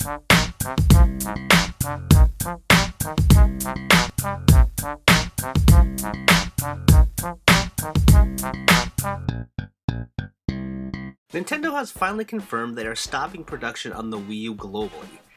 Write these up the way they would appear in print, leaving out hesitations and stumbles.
Nintendo has finally confirmed they are stopping production on the Wii U globally.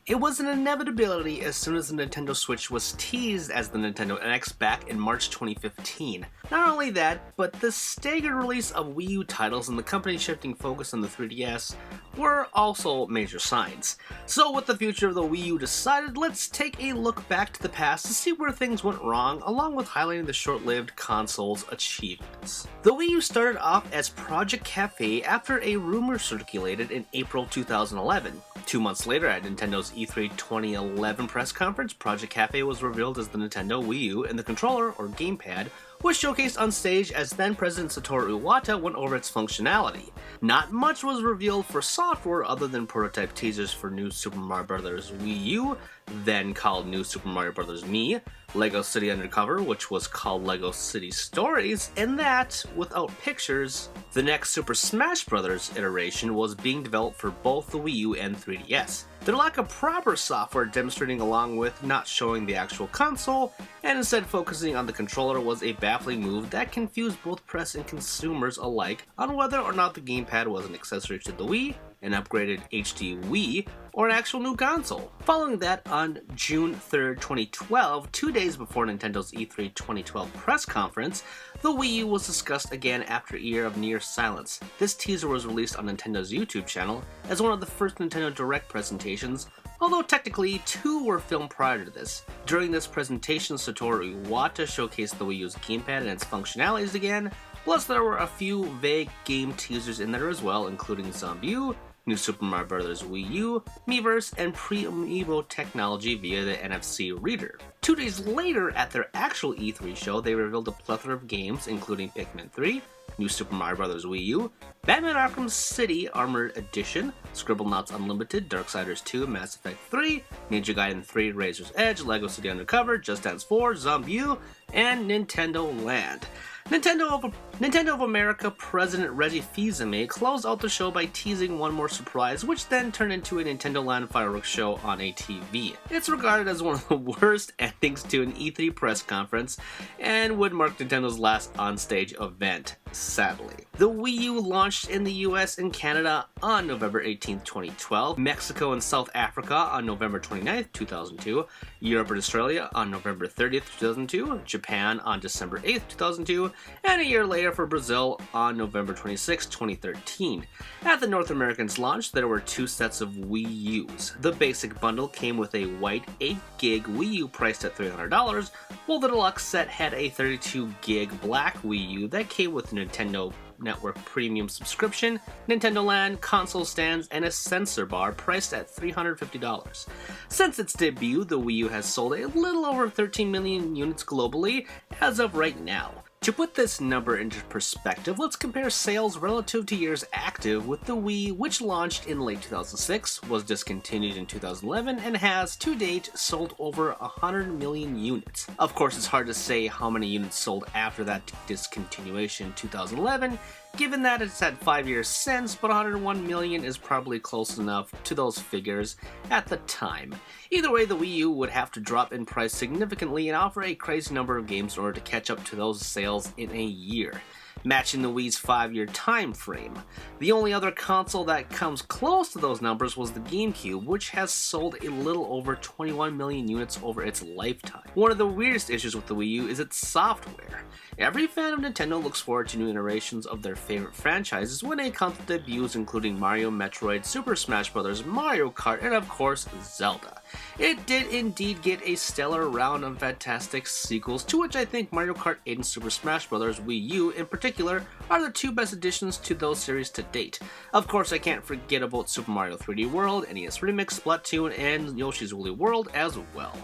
It was an inevitability as soon as the Nintendo Switch was teased as the Nintendo NX back in March 2015. Not only that, but the staggered release of Wii U titles and the company shifting focus on the 3DS were also major signs. So with the future of the Wii U decided, let's take a look back to the past to see where things went wrong, along with highlighting the short-lived console's achievements. The Wii U started off as Project Cafe after a rumor circulated in April 2011. 2 months later, at Nintendo's E3 2011 press conference, Project Cafe was revealed as the Nintendo Wii U, and the controller, or gamepad, was showcased on stage as then-President Satoru Iwata went over its functionality. Not much was revealed for software other than prototype teasers for New Super Mario Bros. Wii U, then called New Super Mario Bros. Mii, LEGO City Undercover, which was called LEGO City Stories, and that, without pictures, the next Super Smash Bros. Iteration was being developed for both the Wii U and 3DS. Their lack of proper software demonstrating along with not showing the actual console, and instead focusing on the controller was a baffling move that confused both press and consumers alike on whether or not the gamepad was an accessory to the Wii, an upgraded HD Wii, or an actual new console. Following that, on June 3rd, 2012, 2 days before Nintendo's E3 2012 press conference, the Wii U was discussed again after a year of near silence. This teaser was released on Nintendo's YouTube channel as one of the first Nintendo Direct presentations, although technically 2 were filmed prior to this. During this presentation, Satoru Iwata showcased the Wii U's gamepad and its functionalities again, plus there were a few vague game teasers in there as well, including Zombie U, New Super Mario Bros. Wii U, Miiverse, and pre-Amiibo technology via the NFC reader. 2 days later, at their actual E3 show, they revealed a plethora of games, including Pikmin 3, New Super Mario Bros. Wii U, Batman Arkham City Armored Edition, Scribblenauts Unlimited, Darksiders 2, Mass Effect 3, Ninja Gaiden 3, Razor's Edge, LEGO City Undercover, Just Dance 4, Zombie U, and Nintendo Land. Nintendo of America President Reggie Fils-Aimé closed out the show by teasing one more surprise, which then turned into a Nintendo Land fireworks show on a TV. It's regarded as one of the worst endings to an E3 press conference, and would mark Nintendo's last onstage event, sadly. The Wii U launched in the US and Canada on November 18, 2012, Mexico and South Africa on November 29, 2002, Europe and Australia on November 30, 2002, Japan on December 8, 2002, and a year later for Brazil on November 26, 2013. At the North American's launch, there were 2 sets of Wii U's. The basic bundle came with a white 8GB Wii U priced at $300, while the deluxe set had a 32GB black Wii U that came with Nintendo Network Premium subscription, Nintendo Land, console stands, and a sensor bar priced at $350. Since its debut, the Wii U has sold a little over 13 million units globally as of right now. To put this number into perspective, let's compare sales relative to years active with the Wii, which launched in late 2006, was discontinued in 2011, and has, to date, sold over 100 million units. Of course, it's hard to say how many units sold after that discontinuation in 2011, given that it's had 5 years since, but 101 million is probably close enough to those figures at the time. Either way, the Wii U would have to drop in price significantly and offer a crazy number of games in order to catch up to those sales in a year, matching the Wii's 5-year time frame. The only other console that comes close to those numbers was the GameCube, which has sold a little over 21 million units over its lifetime. One of the weirdest issues with the Wii U is its software. Every fan of Nintendo looks forward to new iterations of their favorite franchises when a console debuts, including Mario, Metroid, Super Smash Bros., Mario Kart, and of course, Zelda. It did indeed get a stellar round of fantastic sequels, to which I think Mario Kart 8 and Super Smash Bros. Wii U in particular are the 2 best additions to those series to date. Of course, I can't forget about Super Mario 3D World, NES Remix, Splatoon, and Yoshi's Woolly World as well.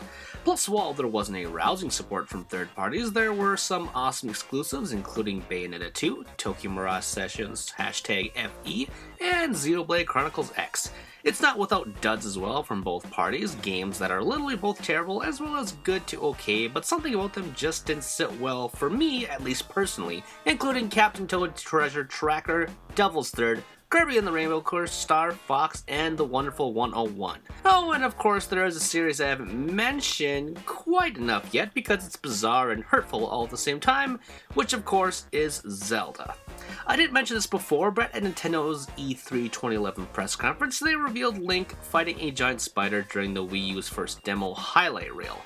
Plus, while there wasn't a rousing support from third parties, there were some awesome exclusives, including Bayonetta 2, Tokyo Mirage Sessions, #FE, and Xenoblade Chronicles X. It's not without duds as well from both parties, games that are literally both terrible as well as good to okay, but something about them just didn't sit well for me, at least personally, including Captain Toad's Treasure Tracker, Devil's Third, Kirby and the Rainbow Curse, Star Fox, and the Wonderful 101. Oh, and of course there is a series I haven't mentioned quite enough yet because it's bizarre and hurtful all at the same time, which of course is Zelda. I didn't mention this before, but at Nintendo's E3 2011 press conference, they revealed Link fighting a giant spider during the Wii U's first demo highlight reel.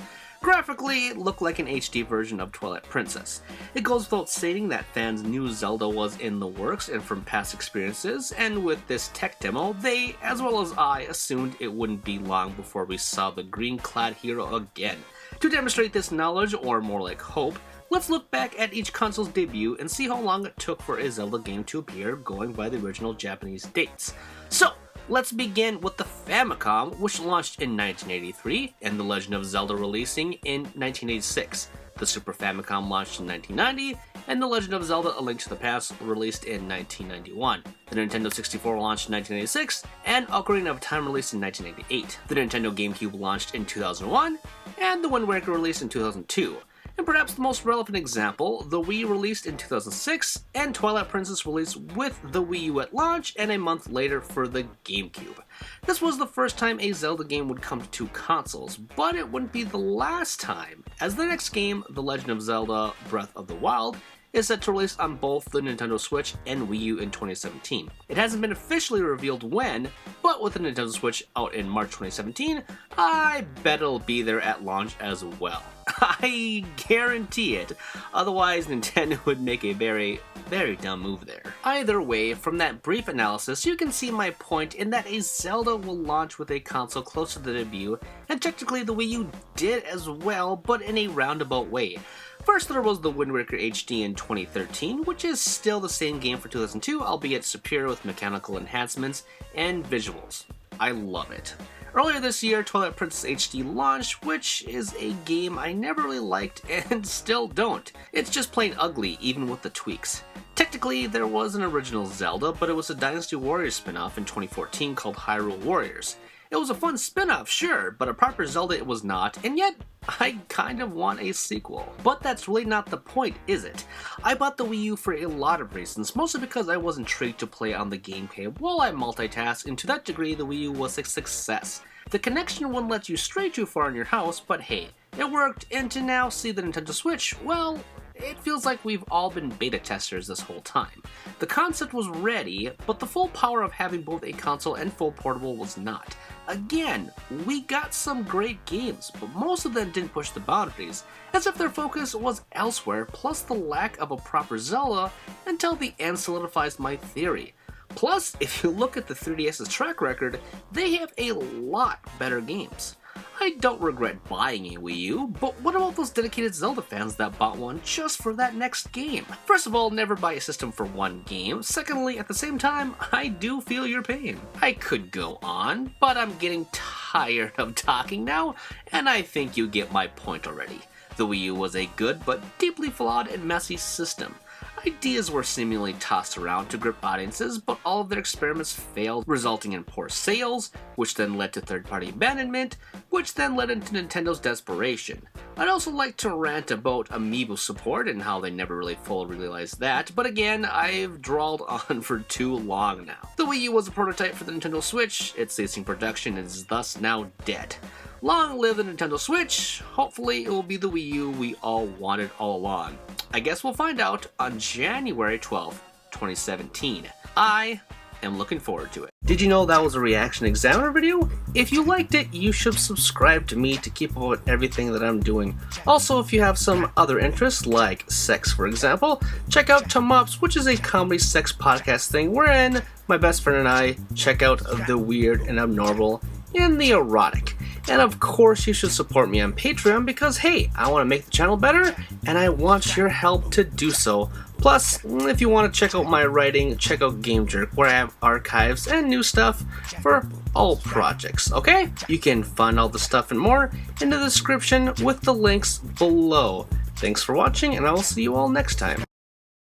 Graphically, it looked like an HD version of Twilight Princess. It goes without saying that fans knew Zelda was in the works and from past experiences, and with this tech demo, they, as well as I, assumed it wouldn't be long before we saw the green-clad hero again. To demonstrate this knowledge, or more like hope, let's look back at each console's debut and see how long it took for a Zelda game to appear, going by the original Japanese dates. So, let's begin with the Famicom, which launched in 1983, and The Legend of Zelda releasing in 1986. The Super Famicom launched in 1990, and The Legend of Zelda: A Link to the Past released in 1991. The Nintendo 64 launched in 1986, and Ocarina of Time released in 1998. The Nintendo GameCube launched in 2001, and The Wind Waker released in 2002. And perhaps the most relevant example, the Wii released in 2006, and Twilight Princess released with the Wii U at launch and a month later for the GameCube. This was the first time a Zelda game would come to two consoles, but it wouldn't be the last time, as the next game, The Legend of Zelda: Breath of the Wild, is set to release on both the Nintendo Switch and Wii U in 2017. It hasn't been officially revealed when, but with the Nintendo Switch out in March 2017, I bet it'll be there at launch as well. I guarantee it, otherwise Nintendo would make a very, very dumb move there. Either way, from that brief analysis, you can see my point in that a Zelda will launch with a console close to the debut, and technically the Wii U did as well, but in a roundabout way. First, there was the Wind Waker HD in 2013, which is still the same game for 2002, albeit superior with mechanical enhancements and visuals. I love it. Earlier this year, Twilight Princess HD launched, which is a game I never really liked and still don't. It's just plain ugly, even with the tweaks. Technically, there was an original Zelda, but it was a Dynasty Warriors spin-off in 2014 called Hyrule Warriors. It was a fun spin-off, sure, but a proper Zelda it was not, and yet, I kind of want a sequel. But that's really not the point, is it? I bought the Wii U for a lot of reasons, mostly because I was intrigued to play on the GameCube while I multitask, and to that degree the Wii U was a success. The connection wouldn't let you stray too far in your house, but hey, it worked, and to now see the Nintendo Switch, well, it feels like we've all been beta testers this whole time. The concept was ready, but the full power of having both a console and full portable was not. Again, we got some great games, but most of them didn't push the boundaries, as if their focus was elsewhere, plus the lack of a proper Zelda until the end solidifies my theory. Plus, if you look at the 3DS's track record, they have a lot better games. I don't regret buying a Wii U, but what about those dedicated Zelda fans that bought one just for that next game? First of all, never buy a system for one game. Secondly, at the same time, I do feel your pain. I could go on, but I'm getting tired of talking now, and I think you get my point already. The Wii U was a good but deeply flawed and messy system. Ideas were seemingly tossed around to grip audiences, but all of their experiments failed, resulting in poor sales, which then led to third-party abandonment, which then led into Nintendo's desperation. I'd also like to rant about Amiibo support and how they never really fully realized that, but again, I've drawled on for too long now. The Wii U was a prototype for the Nintendo Switch, its ceasing production is thus now dead. Long live the Nintendo Switch, hopefully it will be the Wii U we all wanted all along. I guess we'll find out on January 12th, 2017. I am looking forward to it. Did you know that was a ReActionExaminer video? If you liked it, you should subscribe to me to keep up with everything that I'm doing. Also, if you have some other interests, like sex for example, check out Tum Ups, which is a comedy sex podcast thing wherein my best friend and I check out the weird and abnormal and the erotic. And of course you should support me on Patreon because hey, I want to make the channel better and I want your help to do so. Plus, if you want to check out my writing, check out Game Jerk where I have archives and new stuff for all projects, okay? You can find all the stuff and more in the description with the links below. Thanks for watching and I will see you all next time.